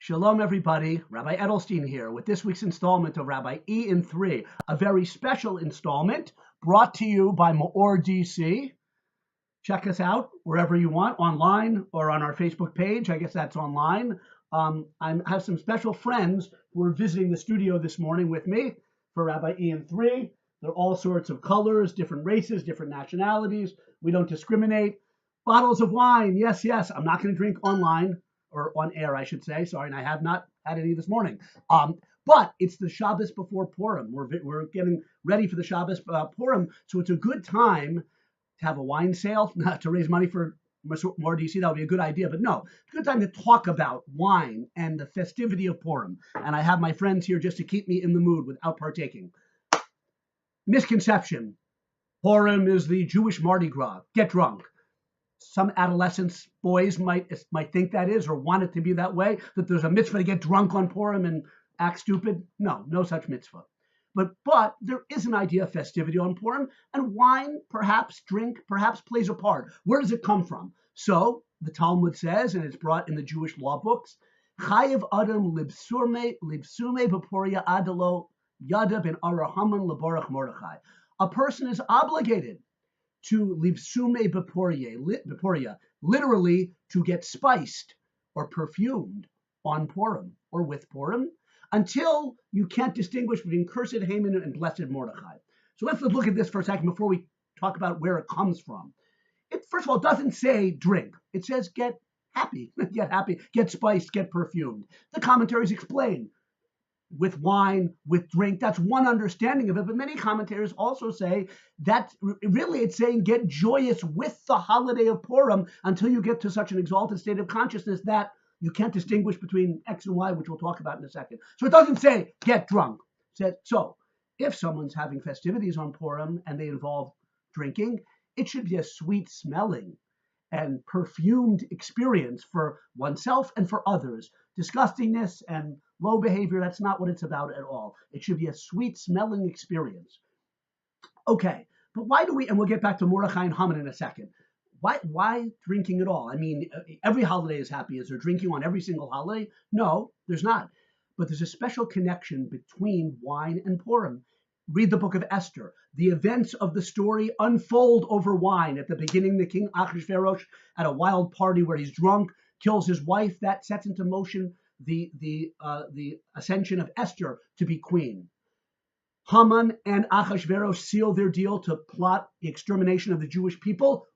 Shalom, everybody. Rabbi Edelstein here with this week's installment of Rabbi E in 3, a very special installment brought to you by MEOR DC. Check us out wherever you want, online or on our Facebook page. I guess that's online. I have some special friends who are visiting the studio this morning with me for Rabbi E in 3. They're all sorts of colors, different races, different nationalities. We don't discriminate. Bottles of wine, yes. I'm not going to drink online. Or on air, I should say. Sorry, and I have not had any this morning. But it's the Shabbos before Purim. We're getting ready for the Shabbos Purim, so it's a good time to have a wine sale, not to raise money for more DC. That would be a good idea, but no, it's a good time to talk about wine and the festivity of Purim. And I have my friends here just to keep me in the mood without partaking. Misconception: Purim is the Jewish Mardi Gras. Get drunk. Some adolescents, boys might think that is, or want it to be that way, that there's a mitzvah to get drunk on Purim and act stupid. No such mitzvah. But there is an idea of festivity on Purim, and wine, perhaps plays a part. Where does it come from? So the Talmud says, and it's brought in the Jewish law books, Chayev Adam libsume b'poria adalo yada ben arahaman leborach Mordechai. A person is obligated to livsume beporia, literally to get spiced or perfumed on Purim or with Purim, until you can't distinguish between cursed Haman and blessed Mordechai. So let's look at this for a second before we talk about where it comes from. It, first of all, doesn't say drink. It says get happy, get spiced, get perfumed. The commentaries explain with wine, with drink. That's one understanding of it. But many commentators also say that really it's saying get joyous with the holiday of Purim until you get to such an exalted state of consciousness that you can't distinguish between X and Y, which we'll talk about in a second. So it doesn't say get drunk. It says, so if someone's having festivities on Purim and they involve drinking, it should be a sweet smelling and perfumed experience for oneself and for others. Disgustingness and low behavior, that's not what it's about at all. It should be a sweet smelling experience. Okay, but why do we, and we'll get back to Mordechai and Haman in a second. Why drinking at all? I mean, every holiday is happy. Is there drinking on every single holiday? No, there's not. But there's a special connection between wine and Purim. Read the book of Esther. The events of the story unfold over wine. At the beginning, the king Achashverosh, at a wild party where he's drunk, kills his wife. That sets into motion the ascension of Esther to be queen. Haman and Achashverosh seal their deal to plot the extermination of the Jewish people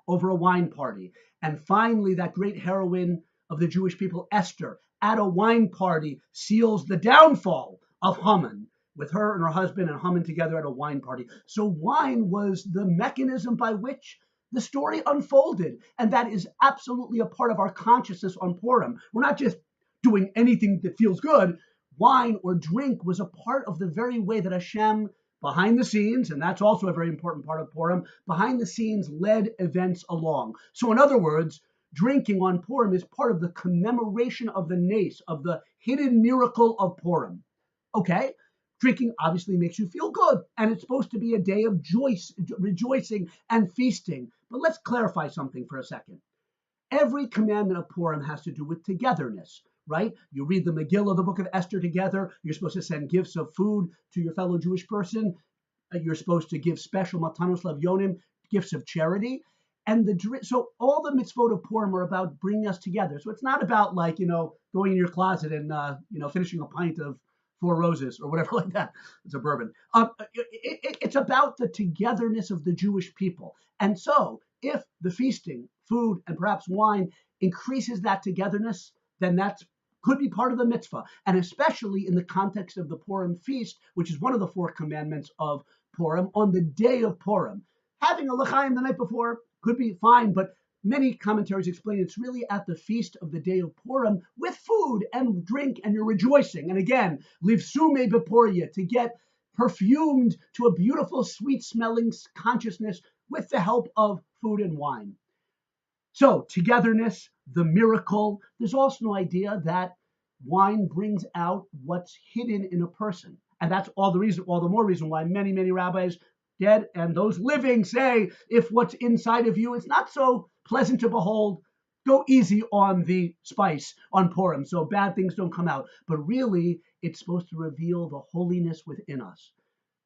over a wine party. And finally, that great heroine of the Jewish people, Esther, at a wine party, seals the downfall of Haman, with her and her husband and Haman together at a wine party. So wine was the mechanism by which the story unfolded. And that is absolutely a part of our consciousness on Purim. We're not just doing anything that feels good. Wine or drink was a part of the very way that Hashem, behind the scenes, and that's also a very important part of Purim, behind the scenes led events along. So in other words, drinking on Purim is part of the commemoration of the nace, of the hidden miracle of Purim. Okay? Drinking obviously makes you feel good, and it's supposed to be a day of rejoicing and feasting. But let's clarify something for a second. Every commandment of Purim has to do with togetherness, right? You read the Megillah, the book of Esther together. You're supposed to send gifts of food to your fellow Jewish person. You're supposed to give special matanos lavyonim, gifts of charity. And so all the mitzvot of Purim are about bringing us together. So it's not about going in your closet and, finishing a pint of Four Roses or whatever like that. It's a bourbon. It's about the togetherness of the Jewish people. And so if the feasting, food, and perhaps wine increases that togetherness, then that could be part of the mitzvah. And especially in the context of the Purim feast, which is one of the 4 commandments of Purim, on the day of Purim. Having a l'chaim the night before could be fine, but many commentaries explain it's really at the feast of the day of Purim with food and drink, and you're rejoicing. And again, livsume beporia, to get perfumed to a beautiful, sweet-smelling consciousness with the help of food and wine. So togetherness, the miracle. There's also no idea that wine brings out what's hidden in a person. And that's all the more reason why many, many rabbis, dead and those living, say if what's inside of you is not so pleasant to behold, go easy on the spice on Purim so bad things don't come out. But really, it's supposed to reveal the holiness within us.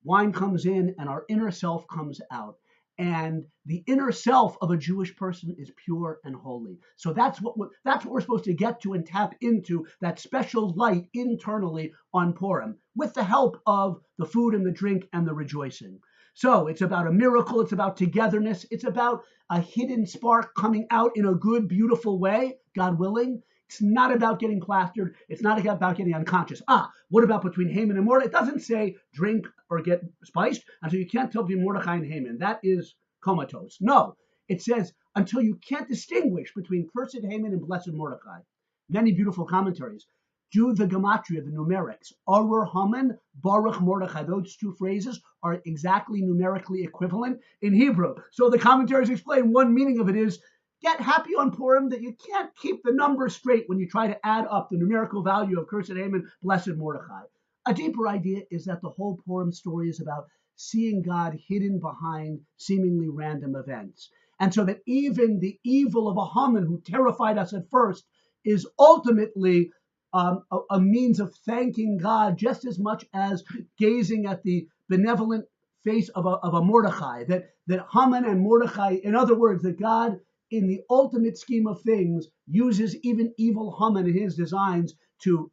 Wine comes in and our inner self comes out. And the inner self of a Jewish person is pure and holy. So that's what we're supposed to get to and tap into, that special light internally on Purim with the help of the food and the drink and the rejoicing. So it's about a miracle. It's about togetherness. It's about a hidden spark coming out in a good, beautiful way, God willing. It's not about getting plastered. It's not about getting unconscious. What about between Haman and Mordecai? It doesn't say drink or get spiced until you can't tell between Mordecai and Haman. That is comatose. No, it says until you can't distinguish between cursed Haman and blessed Mordecai. Many beautiful commentaries. Do the gematria, the numerics. Arur Haman, Baruch Mordecai. Those two phrases are exactly numerically equivalent in Hebrew. So the commentaries explain one meaning of it is, get happy on Purim that you can't keep the numbers straight when you try to add up the numerical value of cursed Haman, blessed Mordecai. A deeper idea is that the whole Purim story is about seeing God hidden behind seemingly random events. And so that even the evil of a Haman who terrified us at first is ultimately a means of thanking God just as much as gazing at the benevolent face of a Mordecai. That Haman and Mordecai, in other words, that God, in the ultimate scheme of things, uses even evil Haman and his designs to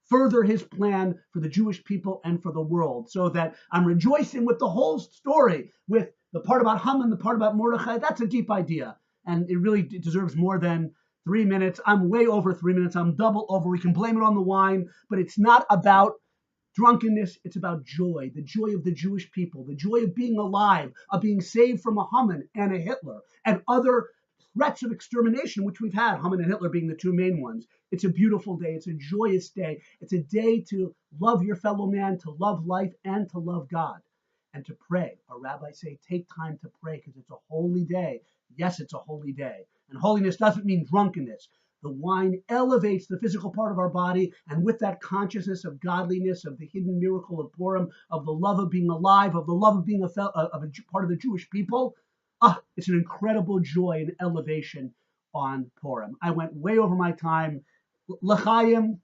further his plan for the Jewish people and for the world. So that I'm rejoicing with the whole story, with the part about Haman, the part about Mordecai. That's a deep idea. And it really deserves more than 3 minutes. I'm way over 3 minutes. I'm double over. We can blame it on the wine, but it's not about drunkenness. It's about joy, the joy of the Jewish people, the joy of being alive, of being saved from a Haman and a Hitler and other threats of extermination, which we've had, Haman and Hitler being the two main ones. It's a beautiful day. It's a joyous day. It's a day to love your fellow man, to love life, and to love God, and to pray. Our rabbis say, take time to pray because it's a holy day. Yes, it's a holy day. And holiness doesn't mean drunkenness. The wine elevates the physical part of our body, and with that consciousness of godliness, of the hidden miracle of Purim, of the love of being alive, of the love of being a part of the Jewish people, it's an incredible joy and elevation on Purim. I went way over my time. L'chaim,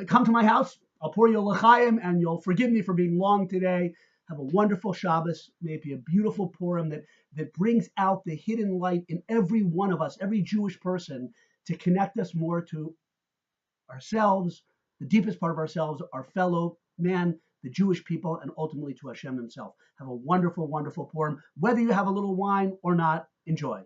come to my house. I'll pour you a l'chaim, and you'll forgive me for being long today. Have a wonderful Shabbos. May it be a beautiful Purim that brings out the hidden light in every one of us, every Jewish person, to connect us more to ourselves, the deepest part of ourselves, our fellow man, the Jewish people, and ultimately to Hashem himself. Have a wonderful, wonderful Purim. Whether you have a little wine or not, enjoy.